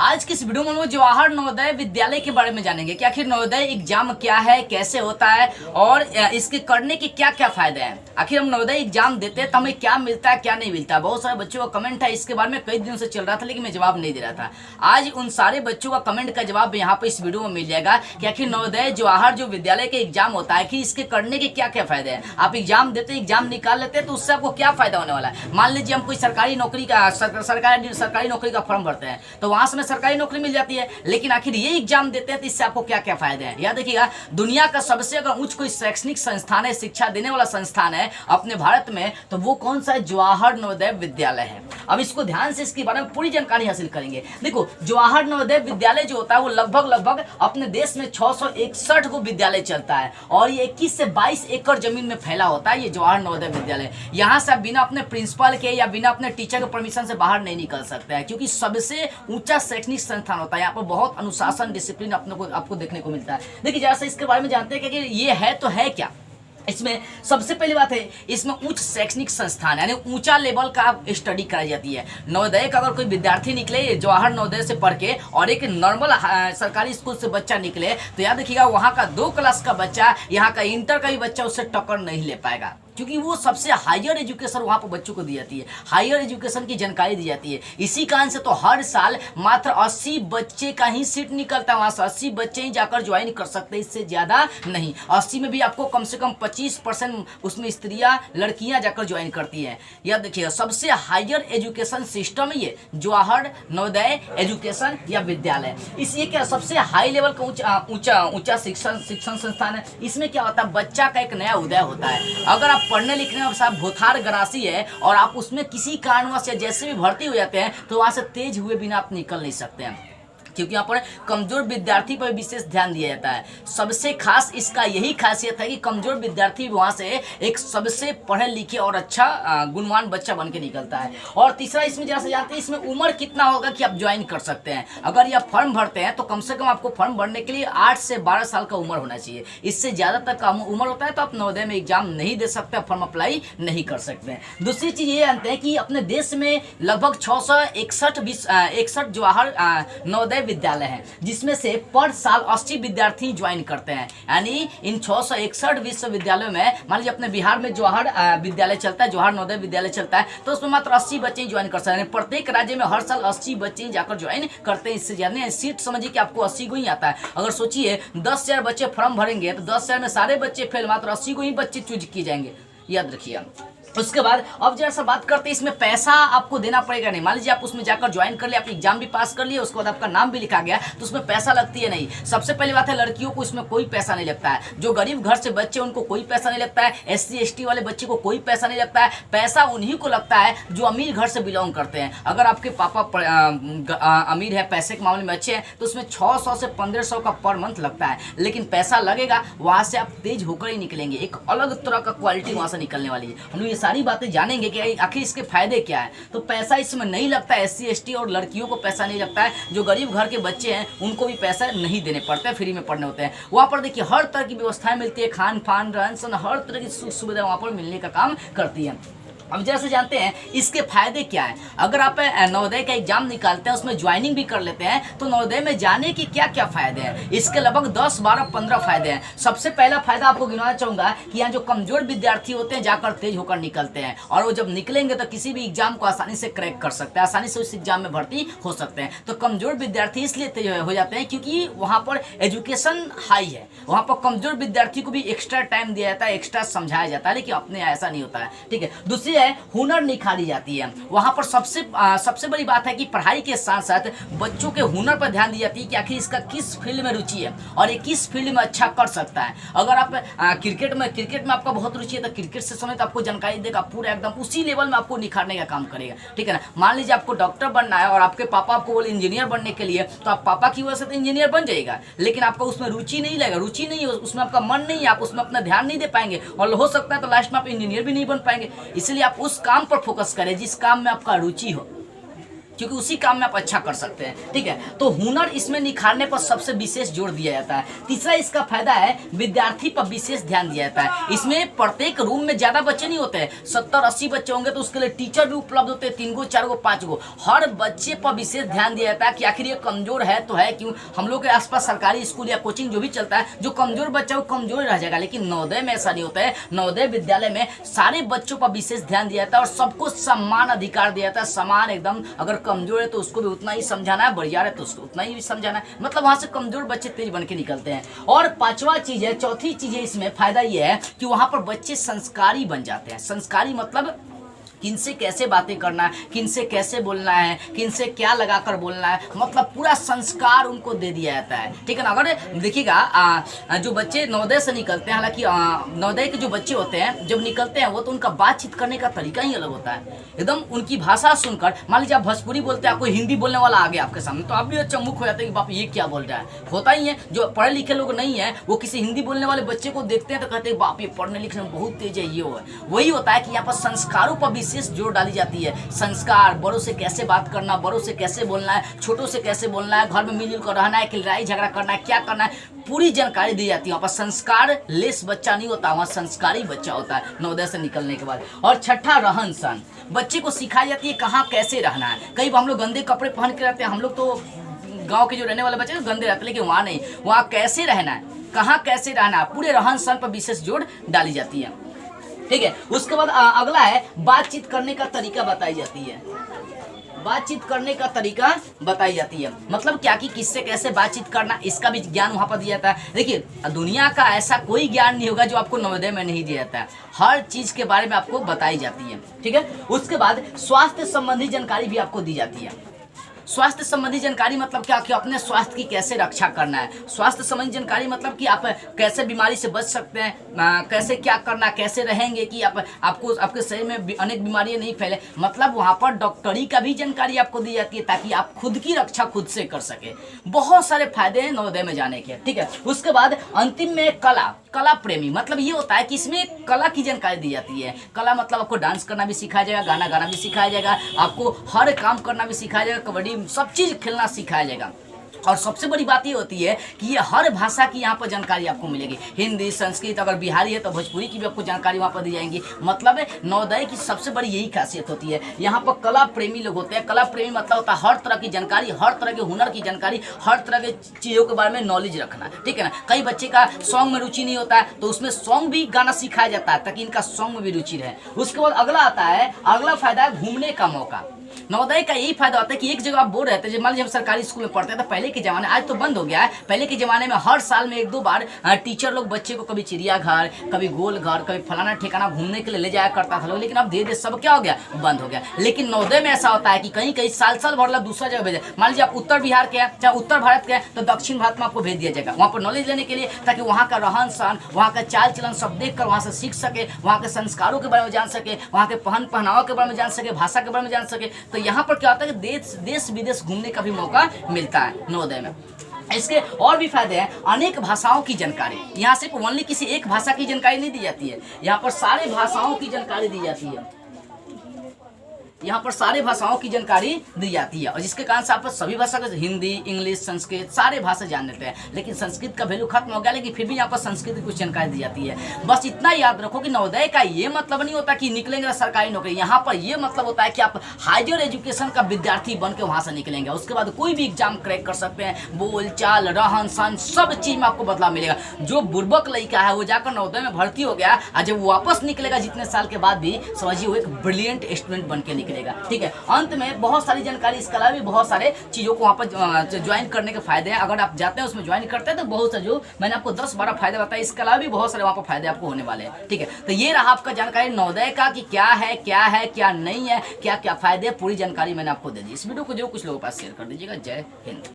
आज की इस वीडियो में हम लोग जवाहर नवोदय विद्यालय के बारे में जानेंगे कि आखिर नवोदय एग्जाम क्या है, कैसे होता है और इसके करने के क्या क्या फायदे हैं। आखिर हम नवोदय एग्जाम देते हैं तो हमें क्या मिलता है क्या नहीं मिलता है। बहुत सारे बच्चों का कमेंट है, इसके बारे में कई दिनों से चल रहा था लेकिन मैं जवाब नहीं दे रहा था। आज उन सारे बच्चों का कमेंट का जवाब यहाँ पे इस वीडियो में मिल जाएगा कि आखिर नवोदय जवाहर जो विद्यालय के एग्जाम होता है कि इसके करने के क्या क्या फायदे हैं। आप एग्जाम देते एग्जाम निकाल लेते हैं तो उससे आपको क्या फायदा होने वाला है। मान लीजिए हम कोई सरकारी नौकरी का सरकारी नौकरी का फॉर्म भरते हैं तो वहां से सरकारी नौकरी मिल जाती है, लेकिन आखिर ये एग्जाम देते हैं तो इससे आपको क्या क्या फायदे हैं। याद देखिएगा, दुनिया का सबसे अगर उच्च कोई शैक्षणिक संस्थान है, शिक्षा देने वाला संस्थान है अपने भारत में, तो वो कौन सा है? जवाहर नवोदय विद्यालय है। अब इसको ध्यान से इसके बारे में पूरी जानकारी हासिल करेंगे। देखो, जवाहर नवोदय विद्यालय जो होता है वो लगभग अपने देश में 661 को विद्यालय चलता है और ये 21 से 22 एकड़ जमीन में फैला होता है ये जवाहर नवोदय विद्यालय। यहाँ से बिना अपने प्रिंसिपल के या बिना अपने टीचर के परमिशन से बाहर नहीं निकल सकते हैं, क्योंकि सबसे ऊंचा शैक्षणिक संस्थान होता है। यहाँ पर बहुत अनुशासन, डिसिप्लिन आपको देखने को मिलता है। देखिए, जैसे इसके बारे में जानते हैं कि ये है तो है क्या। इसमें सबसे पहली बात है, इसमें उच्च शैक्षणिक संस्थान यानी ऊंचा लेवल का स्टडी कराई जाती है। नवोदय का अगर कोई विद्यार्थी निकले जवाहर नवोदय से पढ़ के और एक नॉर्मल सरकारी स्कूल से बच्चा निकले तो याद रखिएगा, वहाँ का 2 क्लास का बच्चा यहाँ का इंटर का भी बच्चा उससे टक्कर नहीं ले पाएगा, क्योंकि वो सबसे हायर एजुकेशन वहाँ पर बच्चों को दी जाती है, हायर एजुकेशन की जानकारी दी जाती है। इसी कारण से तो हर साल मात्र 80 बच्चे का ही सीट निकलता है, वहाँ से 80 बच्चे ही जाकर ज्वाइन कर सकते हैं, इससे ज़्यादा नहीं। 80 में भी आपको कम से कम 25% उसमें स्त्रियाँ लड़कियाँ जाकर ज्वाइन करती हैं। याद देखिएगा, सबसे हायर एजुकेशन सिस्टम ये जवाहर नवोदय एजुकेशन या विद्यालय, इसलिए क्या सबसे हाई लेवल का ऊंचा शिक्षण संस्थान है। इसमें क्या होता है, बच्चा का एक नया उदय होता है। अगर आप पढ़ने लिखने में साहब भूथार गरासी है और आप उसमें किसी कारणवश या जैसे भी भर्ती हो जाते हैं तो वहां से तेज हुए बिना आप निकल नहीं सकते हैं, क्योंकि यहाँ पर कमजोर विद्यार्थी पर विशेष ध्यान दिया जाता है। सबसे खास इसका यही खासियत है कि कमजोर विद्यार्थी वहाँ से एक सबसे पढ़े लिखे और अच्छा गुणवान बच्चा बन के निकलता है। और तीसरा, इसमें जैसे जानते हैं इसमें उम्र कितना होगा कि आप ज्वाइन कर सकते हैं। अगर ये आप फॉर्म भरते हैं तो कम से कम आपको फॉर्म भरने के लिए 8 से 12 साल का उम्र होना चाहिए। इससे ज़्यादा तक का उम्र होता है तो आप नवोदय में एग्जाम नहीं दे सकते, फॉर्म अप्लाई नहीं कर सकते हैं। दूसरी चीज़ ये जानते हैं कि अपने देश में लगभग 661 जवाहर नवोदय विद्यालय है, जिसमें से पर साल 80 विद्यार्थी ज्वाइन करते हैं। यानी इन 661 विश्वविद्यालयों में मान लीजिए अपने बिहार में जवाहर विद्यालय चलता है, जवाहर नवोदय विद्यालय चलता है, तो उसमें मात्र 80 बच्चे ज्वाइन कर सकते हैं। प्रत्येक राज्य में हर साल 80 बच्चे जाकर ज्वाइन करते हैं। इससे ज्यादा सीट समझिए कि आपको 80 को ही आता है। अगर सोचिए 10,000 बच्चे फॉर्म भरेंगे तो 10,000 में सारे बच्चे फेल, मात्र 80 को ही बच्चे चूज किए जाएंगे। याद रखिए। उसके बाद अब जैसा बात करते हैं, इसमें पैसा आपको देना पड़ेगा नहीं। मान लीजिए आप उसमें जाकर ज्वाइन कर लिया, आप एग्जाम भी पास कर लिए, उसके बाद आपका नाम भी लिखा गया तो उसमें पैसा लगती है नहीं। सबसे पहली बात है, लड़कियों को इसमें कोई पैसा नहीं लगता है। जो गरीब घर से बच्चे उनको कोई पैसा नहीं लगता है। SC ST वाले बच्चे को कोई पैसा नहीं लगता है। पैसा उन्हीं को लगता है जो अमीर घर से बिलोंग करते हैं। अगर आपके पापा अमीर है, पैसे के मामले में अच्छे हैं, तो उसमें 600 से 1500 का पर मंथ लगता है, लेकिन पैसा लगेगा वहाँ से आप तेज होकर ही निकलेंगे। एक अलग तरह का क्वालिटी वहाँ से निकलने वाली है। हम लोग ये सारी बातें जानेंगे कि आखिर इसके फायदे क्या है। तो पैसा इसमें नहीं लगता है, SC ST और लड़कियों को पैसा नहीं लगता है। जो गरीब घर के बच्चे हैं उनको भी पैसा नहीं देने पड़ते हैं, फ्री में पढ़ने होते हैं। वहाँ पर देखिए हर तरह की व्यवस्थाएं मिलती है, खान पान रहन सहन हर तरह की सुख सुविधा वहाँ पर मिलने का काम करती है। अब जैसे जानते हैं इसके फायदे क्या है। अगर आप नवोदय का एग्जाम निकालते हैं, उसमें ज्वाइनिंग भी कर लेते हैं, तो नवोदय में जाने के क्या क्या फायदे हैं। इसके लगभग 10, 12, 15 फायदे हैं। सबसे पहला फायदा आपको गिनवाना चाहूंगा कि यहाँ जो कमजोर विद्यार्थी होते हैं जाकर तेज होकर निकलते हैं, और वो जब निकलेंगे तो किसी भी एग्जाम को आसानी से क्रैक कर सकते हैं, आसानी से उस एग्जाम में भर्ती हो सकते हैं। तो कमजोर विद्यार्थी इसलिए तेज हो जाते हैं क्योंकि वहाँ पर एजुकेशन हाई है। वहाँ पर कमजोर विद्यार्थी को भी एक्स्ट्रा टाइम दिया जाता है, एक्स्ट्रा समझाया जाता है, लेकिन अपने ऐसा नहीं होता है। ठीक है। दूसरी है, हुनर निखारी जाती है। वहां पर सबसे बड़ी बात है कि पढ़ाई के साथ साथ बच्चों के हुनर पर ध्यान दी जाती है कि आखिर इसका किस फील्ड में रुचि है और ये किस फील्ड में अच्छा कर सकता है। अगर आप क्रिकेट में आपका बहुत रुचि है तो क्रिकेट से समय तो आपको जानकारी देगा, पूरा एकदम उसी लेवल में आपको निखारने का काम करेगा। ठीक है ना। मान लीजिए आपको डॉक्टर बनना है और आपके पापा आपको बोले इंजीनियर बनने के लिए, तो आप पापा की वजह से तो इंजीनियर बन जाएगा, लेकिन आपको उसमें रुचि नहीं लगेगा, रुचि नहीं है उसमें, आपका मन नहीं है, आप उसमें अपना ध्यान नहीं दे पाएंगे और हो सकता है तो लास्ट में आप इंजीनियर भी नहीं बन पाएंगे। इसलिए आप उस काम पर फोकस करें जिस काम में आपका रुचि हो। क्योंकि उसी काम में आप अच्छा कर सकते हैं। ठीक है, तो हुनर इसमें निखारने पर सबसे विशेष जोर दिया जाता है। तीसरा इसका फायदा है विद्यार्थी पर विशेष ध्यान दिया जाता है। इसमें प्रत्येक रूम में ज्यादा बच्चे नहीं होते हैं, 70-80 बच्चे होंगे तो उसके लिए टीचर भी उपलब्ध होते हैं, 3 गो 4 गो 5 गो। हर बच्चे पर विशेष ध्यान दिया जाता है कि आखिर ये कमजोर है तो है क्यों। हम लोग के आसपास सरकारी स्कूल या कोचिंग जो भी चलता है, जो कमजोर बच्चा वो कमजोर रह जाएगा, लेकिन नवोदय में ऐसा नहीं होता है। नवोदय विद्यालय में सारे बच्चों पर विशेष ध्यान दिया जाता है और सबको समान अधिकार दिया जाता है, समान एकदम। अगर कमजोर है तो उसको भी उतना ही समझाना है, बड़ियार है तो उसको उतना ही समझाना है, मतलब वहां से कमजोर बच्चे तेज बन के निकलते हैं। और पांचवा चीज है, चौथी चीज है इसमें फायदा ये है कि वहां पर बच्चे संस्कारी बन जाते हैं। संस्कारी मतलब किनसे कैसे बातें करना है, किनसे कैसे बोलना है, किनसे क्या लगाकर बोलना है, मतलब पूरा संस्कार उनको दे दिया जाता है। ठीक है ना। अगर देखिएगा जो बच्चे नवोदय से निकलते हैं, हालांकि नवोदय के जो बच्चे होते हैं जब निकलते हैं वो तो उनका बातचीत करने का तरीका ही अलग होता है। एकदम उनकी भाषा सुनकर, मान लीजिए आप भोजपुरी बोलते हैं, कोई हिंदी बोलने वाला आ गया आपके सामने तो आप भी चमुक हो जाते हैं कि बाप ये क्या बोल रहा है। होता ही है, जो पढ़े लिखे लोग नहीं है वो किसी हिंदी बोलने वाले बच्चे को देखते हैं तो कहते हैं बाप ये पढ़ने लिखने में बहुत तेज है, ये हो। वही होता है कि यहाँ पर संस्कारों पर विशेष जोर डाली जाती है। संस्कार, बड़ों से कैसे बात करना, बड़ों से कैसे बोलना है, छोटों से कैसे बोलना है, घर में मिलजुल कर रहना है कि लड़ाई झगड़ा करना है, क्या करना है, पूरी जानकारी दी जाती है। वहाँ पर संस्कार लेस बच्चा नहीं होता, वहाँ संस्कारी बच्चा होता है नवोदय से निकलने के बाद। और छठा, रहन सहन। बच्चे को सिखाई जाती है कहाँ कैसे रहना है। कई बार हम लोग गंदे कपड़े पहन के रहते हैं, हम लोग तो गाँव के जो रहने वाले बच्चे गंदे रहते हैं, लेकिन वहाँ नहीं, वहाँ कैसे रहना है, कहाँ कैसे रहना है, पूरे रहन सहन पर विशेष जोर डाली जाती है। ठीक है, उसके बाद अगला है बातचीत करने का तरीका बताई जाती है। बातचीत करने का तरीका बताई जाती है, मतलब क्या कि किससे कैसे बातचीत करना, इसका भी ज्ञान वहां पर दिया जाता है। देखिए, दुनिया का ऐसा कोई ज्ञान नहीं होगा जो आपको नवोदय में नहीं दिया जाता है। हर चीज के बारे में आपको बताई जाती है। ठीक है, उसके बाद स्वास्थ्य संबंधी जानकारी भी आपको दी जाती है। स्वास्थ्य संबंधी जानकारी मतलब क्या कि अपने स्वास्थ्य की कैसे रक्षा करना है। स्वास्थ्य संबंधी जानकारी मतलब कि आप कैसे बीमारी से बच सकते हैं, कैसे क्या करना, कैसे रहेंगे कि आपको आपके शरीर में अनेक बीमारियां नहीं फैले। मतलब वहाँ पर डॉक्टरी का भी जानकारी आपको दी जाती है ताकि आप खुद की रक्षा खुद से कर सके। बहुत सारे फायदे हैं नवोदय में जाने के। ठीक है, उसके बाद अंतिम में कला प्रेमी, मतलब ये होता है कि इसमें कला की जानकारी दी जाती है। कला मतलब आपको डांस करना भी सिखाया जाएगा, गाना गाना भी सिखाया जाएगा, आपको हर काम करना भी सिखाया जाएगा, कबड्डी सब चीज खेलना सिखाया जाएगा। और सबसे बड़ी बात ये होती है कि ये हर भाषा की यहाँ पर जानकारी आपको मिलेगी। हिंदी, संस्कृत, अगर बिहारी है तो भोजपुरी की भी आपको जानकारी वहाँ पर दी जाएंगी। मतलब नवोदय की सबसे बड़ी यही खासियत होती है। यहाँ पर कला प्रेमी लोग होते हैं। कला प्रेमी मतलब होता है हर तरह की जानकारी, हर तरह के हुनर की जानकारी, हर तरह के चीज़ों के बारे में नॉलेज रखना। ठीक है ना। कई बच्चे का सॉन्ग में रुचि नहीं होता है तो उसमें सॉन्ग भी गाना सिखाया जाता है ताकि इनका सॉन्ग में भी रुचि रहे। उसके बाद अगला आता है, अगला फायदा है घूमने का मौका। नवोदय का यही फायदा होता है कि एक जगह आप बोर रहते हैं। मान लीजिए हम सरकारी स्कूल में पढ़ते हैं तो पहले के जमाने, आज तो बंद हो गया है, पहले के जमाने में हर साल में 1-2 बार टीचर लोग बच्चे को कभी चिड़ियाघर, कभी गोल घर, कभी फलाना ठिकाना घूमने के लिए ले जाया करता था लोग। लेकिन अब धीरे धीरे सब क्या हो गया, बंद हो गया। लेकिन नवोदय में ऐसा होता है कि कहीं कहीं साल भर दूसरा जगह भेजे। मान लीजिए आप उत्तर बिहार के हैं, चाहे उत्तर भारत के हैं, तो दक्षिण भारत में आपको भेज दिया जाएगा वहाँ पर नॉलेज लेने के लिए, ताकि वहाँ का रहन सहन, वहाँ का चाल चलन सब देख कर वहाँ से सीख सके, वहाँ के संस्कारों के बारे में जान सके, वहाँ के पहनावा के बारे में जान सके, भाषा के बारे में जान सके। तो यहाँ पर क्या होता है, देश विदेश घूमने का भी मौका मिलता है नवोदय में। इसके और भी फायदे हैं, अनेक भाषाओं की जानकारी। यहाँ सिर्फ ओनली किसी एक भाषा की जानकारी नहीं दी जाती है, यहाँ पर सारे भाषाओं की जानकारी दी जाती है। यहाँ पर सारे भाषाओं की जानकारी दी जाती है और जिसके कारण से आप सभी भाषा के हिंदी, इंग्लिश, संस्कृत सारे भाषा जान लेते हैं। लेकिन संस्कृत का वैल्यू खत्म हो गया, लेकिन फिर भी यहाँ पर संस्कृत की कुछ जानकारी दी जाती है। बस इतना याद रखो कि नवोदय का ये मतलब नहीं होता कि निकलेंगे सरकारी नौकरी। यहाँ पर ये मतलब होता है कि आप हायर एजुकेशन का विद्यार्थी बन के वहाँ से निकलेंगे। उसके बाद कोई भी एग्जाम क्रैक कर सकते हैं। बोल चाल, रहन सहन सब चीज में आपको बदलाव मिलेगा। जो बुर्बक लड़का है वो जाकर नवोदय में भर्ती हो गया और जब वापस निकलेगा जितने साल के बाद भी, समझिए वो एक ब्रिलियंट स्टूडेंट बन के निकलेगा। ठीक है, अंत में बहुत सारी जानकारी, इसके अलावा भी बहुत सारे चीजों को वहाँ पर ज्वाइन करने के फायदे हैं। अगर आप जाते हैं उसमें ज्वाइन करते हैं तो बहुत से, जो मैंने आपको 10-12 फायदे बताए, इसके अलावा भी बहुत सारे वहाँ पर फायदे आपको होने वाले हैं। ठीक है, तो ये रहा आपका जानकारी नवोदय का कि क्या है क्या नहीं है, क्या क्या फायदे, पूरी जानकारी मैंने आपको दे दी। इस वीडियो को जो कुछ लोगों के पास शेयर कर दीजिएगा। जय हिंद।